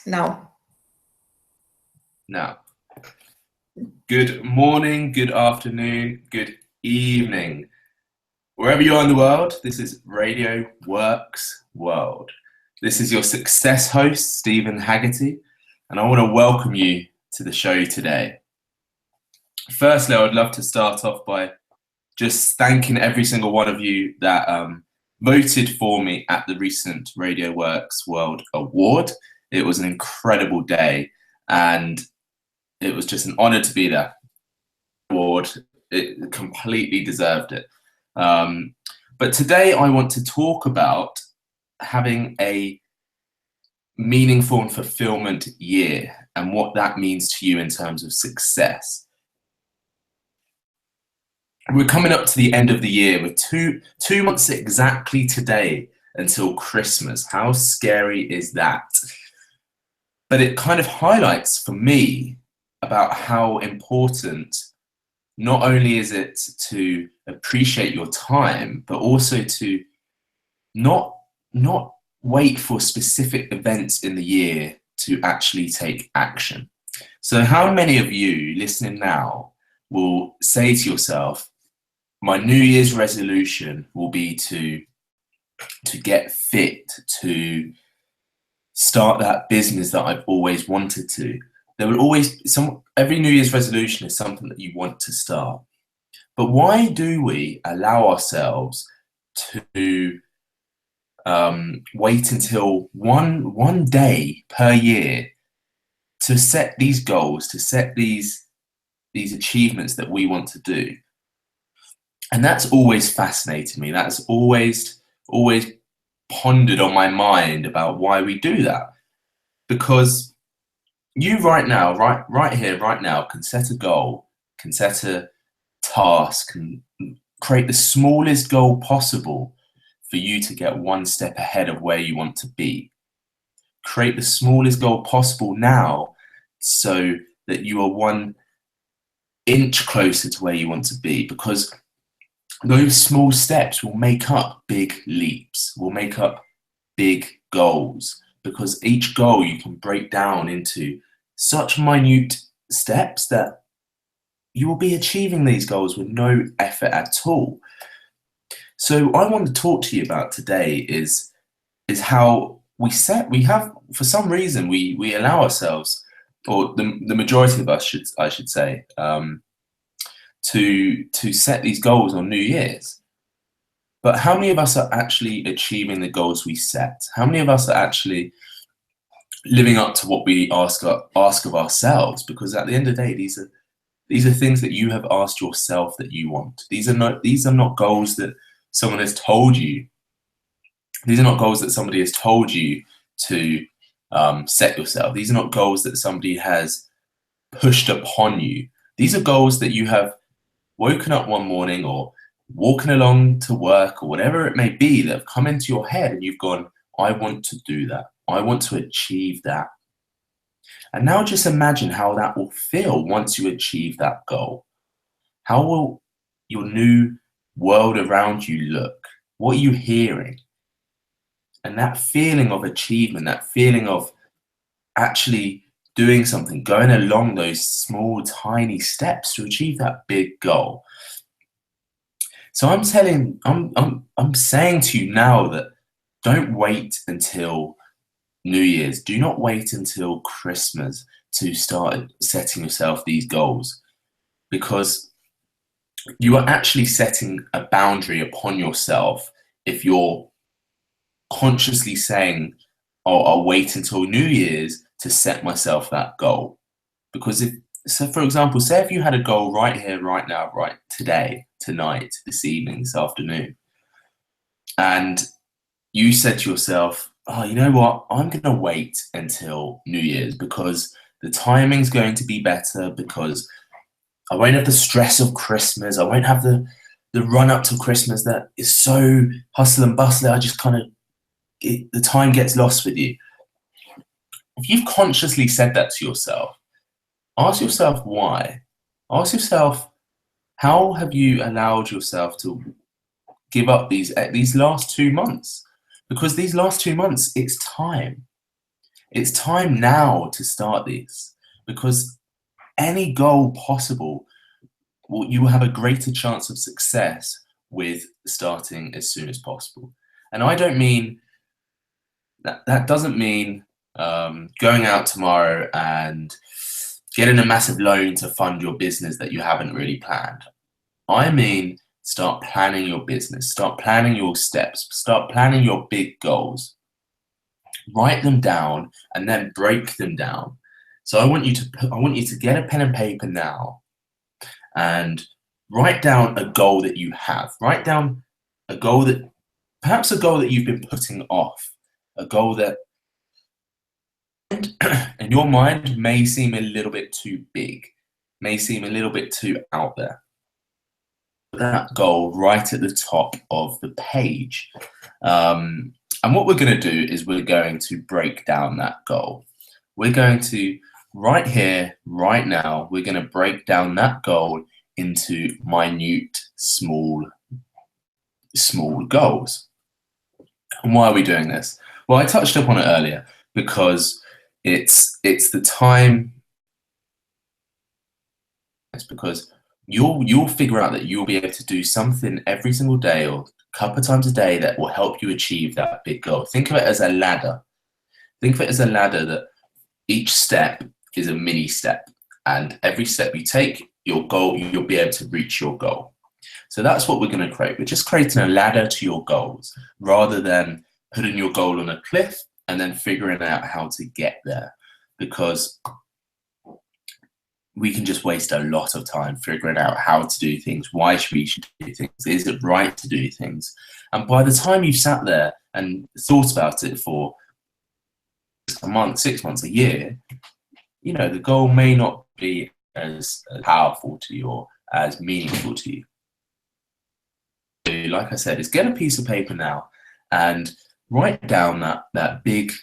now. Now, good morning, good afternoon, good evening. Wherever you are in the world, this is Radio Works World. This is your success host, Stephen Haggerty, and I want to welcome you to the show today. Firstly, I would love to start off by just thanking every single one of you that voted for me at the recent Radio Works World Award. It was an incredible day, and it was just an honor to be there. Award, it completely deserved it. But today I want to talk about having a meaningful and fulfillment year and what that means to you in terms of success. We're coming up to the end of the year with two months exactly today until Christmas. How scary is that? But it kind of highlights for me about how important not only is it to appreciate your time, but also to not wait for specific events in the year to actually take action. So how many of you listening now will say to yourself, my New Year's resolution will be to get fit, to start that business that I've always wanted to. There will always every New Year's resolution is something that you want to start. But why do we allow ourselves to wait until one day per year to set these goals, to set these achievements that we want to do? And that's always fascinated me. That's always pondered on my mind about why we do that. Because you right now, right here, right now, can set a goal, can set a task, and create the smallest goal possible for you to get one step ahead of where you want to be. Create the smallest goal possible now so that you are 1 inch closer to where you want to be, because those small steps will make up big leaps, will make up big goals, because each goal you can break down into such minute steps that you will be achieving these goals with no effort at all. So I want to talk to you about today is how we have, for some reason, we allow ourselves, or the majority of us I should say, to set these goals on New Year's. But how many of us are actually achieving the goals we set? How many of us are actually living up to what we ask of ourselves? Because at the end of the day, these are things that you have asked yourself that you want. These are not goals that someone has told you. These are not goals that somebody has told you to set yourself. These are not goals that somebody has pushed upon you. These are goals that you have woken up one morning or walking along to work or whatever it may be that have come into your head, and you've gone, I want to do that. I want to achieve that. And now just imagine how that will feel once you achieve that goal. How will your new world around you look? What are you hearing? And that feeling of achievement, that feeling of actually doing something, going along those small, tiny steps to achieve that big goal. So I'm saying to you now that don't wait until New Year's. Do not wait until Christmas to start setting yourself these goals, because you are actually setting a boundary upon yourself if you're consciously saying, oh, I'll wait until New Year's to set myself that goal. Because for example, say if you had a goal right here, right now, right today, tonight, this evening, this afternoon, and you said to yourself, oh, you know what, I'm going to wait until New Year's because the timing's going to be better, because I won't have the stress of Christmas, I won't have the run up to Christmas that is so hustle and bustle. I just the time gets lost with you. If you've consciously said that to yourself, ask yourself why. Ask yourself, how have you allowed yourself to give up these last 2 months? Because these last 2 months, it's time. It's time now to start these, because any goal possible, you will have a greater chance of success with starting as soon as possible. And I don't mean that doesn't mean going out tomorrow and getting a massive loan to fund your business that you haven't really planned. I mean, start planning your business, start planning your steps, start planning your big goals. Write them down and then break them down. So I want you to get a pen and paper now and write down a goal that you have. Write down a goal that, perhaps a goal that you've been putting off, a goal that in your mind may seem a little bit too big, may seem a little bit too out there. That goal right at the top of the page. And what we're going to do is we're going to break down that goal. We're going to, right here, right now, we're going to break down that goal into minute, small goals. And why are we doing this? Well, I touched upon it earlier because it's the time. It's because you'll figure out that you'll be able to do something every single day or a couple of times a day that will help you achieve that big goal. Think of it as a ladder. Think of it as a ladder that each step is a mini step, and every step you take, your goal, you'll be able to reach your goal. So that's what we're going to create. We're just creating a ladder to your goals rather than putting your goal on a cliff and then figuring out how to get there, because we can just waste a lot of time figuring out how to do things, why we should do things, is it right to do things? And by the time you've sat there and thought about it for a month, 6 months, a year, you know, the goal may not be as powerful to you or as meaningful to you. So, like I said, is get a piece of paper now and write down that big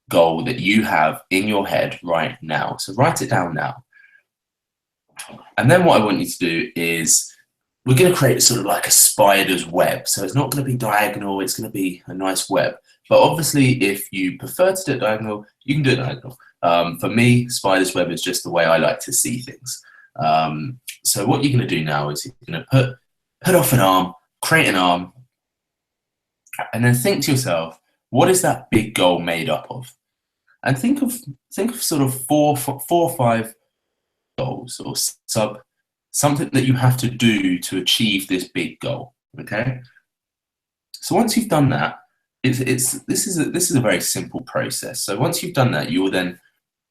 goal that you have in your head right now. So write it down now. And then what I want you to do is we're going to create sort of like a spider's web. So it's not going to be diagonal, it's going to be a nice web. But obviously, if you prefer to do it diagonal, you can do it diagonal. For me, spider's web is just the way I like to see things. So what you're going to do now is you're going to put off an arm, create an arm, and then think to yourself, what is that big goal made up of? And think of sort of four or five goals or something that you have to do to achieve this big goal. Okay. So once you've done that, this is a very simple process. So once you've done that, you will then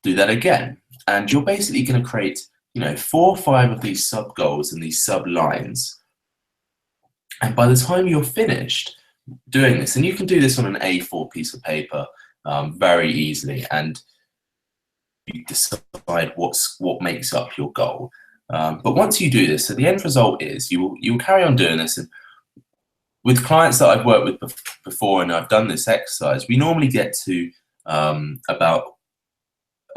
do that again, and you're basically going to create, you know, 4 or 5 of these sub goals and these sub lines. And by the time you're finished doing this, and you can do this on an A4 piece of paper very easily, and you decide what makes up your goal. But once you do this, so the end result is you'll carry on doing this. And with clients that I've worked with before, and I've done this exercise, we normally get to about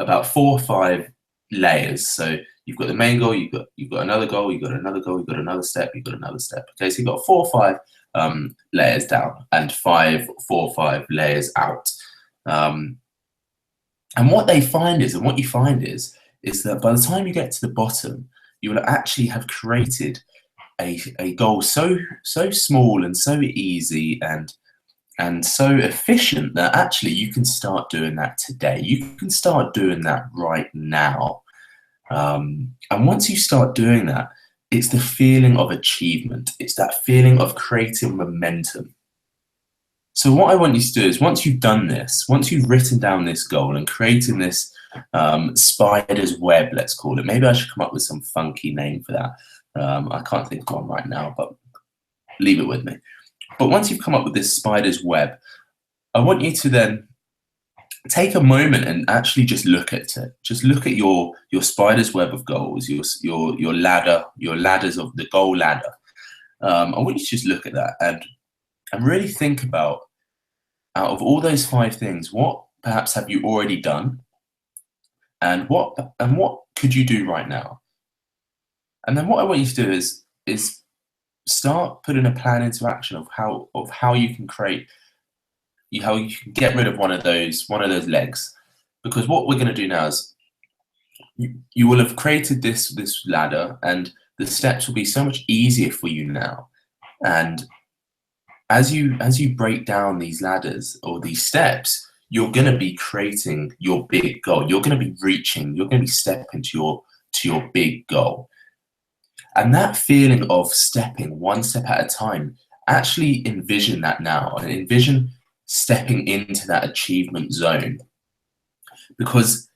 4 or 5 layers. So you've got the main goal, you've got another goal, you've got another goal, you've got another step, you've got another step. Okay, so you've got 4 or 5 layers down and 4 or 5 layers out. And what you find is that by the time you get to the bottom, you will actually have created a goal so small and so easy and so efficient that actually you can start doing that today. You can start doing that right now. And once you start doing that, it's the feeling of achievement. It's that feeling of creating momentum. So what I want you to do is once you've done this, once you've written down this goal and creating this spider's web, let's call it. Maybe I should come up with some funky name for that. I can't think of one right now, but leave it with me. But once you've come up with this spider's web, I want you to then take a moment and actually just look at it. Just look at your spider's web of goals, your ladders of the goal ladder. I want you to just look at that and really think about, out of all those 5 things, what perhaps have you already done, and what could you do right now? And then what I want you to do is start putting a plan into action of how you can create how you can get rid of one of those legs, because what we're going to do now is you will have created this ladder, and the steps will be so much easier for you now. And as you break down these ladders or these steps, you're going to be creating your big goal. You're going to be reaching. You're going to be stepping to your big goal. And that feeling of stepping one step at a time, actually envision that now, and envision stepping into that achievement zone, because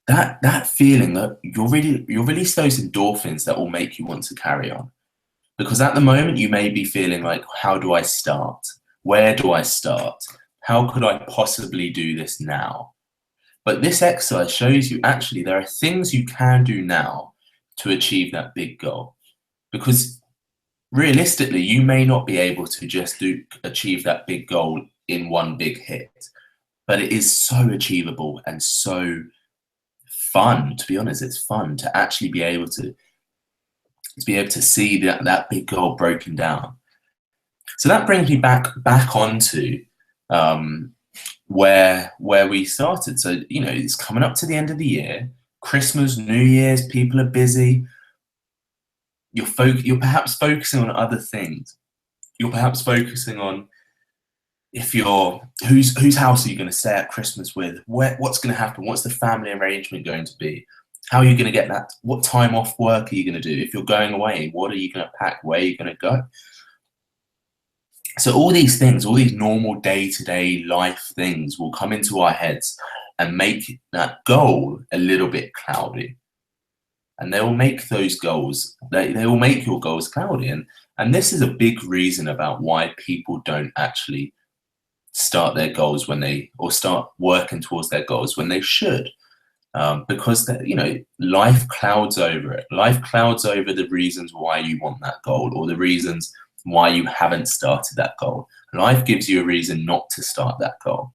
that feeling that you'll release those endorphins that will make you want to carry on. Because at the moment you may be feeling like, how do I start? Where do I start? How could I possibly do this now? But this exercise shows you actually there are things you can do now to achieve that big goal. Because realistically, you may not be able to just achieve that big goal in one big hit, but it is so achievable and so fun. To be honest, it's fun to actually be able to see that big goal broken down. So that brings me back onto where we started. So it's coming up to the end of the year, Christmas, New Year's, people are busy. You're perhaps focusing on other things. You're perhaps focusing on whose house are you going to stay at Christmas with? What's going to happen? What's the family arrangement going to be? How are you going to get that? What time off work are you going to do? If you're going away, what are you going to pack? Where are you going to go? So all these things, all these normal day-to-day life things will come into our heads and make that goal a little bit cloudy. And they will make those goals, they will make your goals cloudy. And this is a big reason about why people don't actually start their goals or start working towards their goals when they should. Because life clouds over it. Life clouds over the reasons why you want that goal, or the reasons why you haven't started that goal. Life gives you a reason not to start that goal.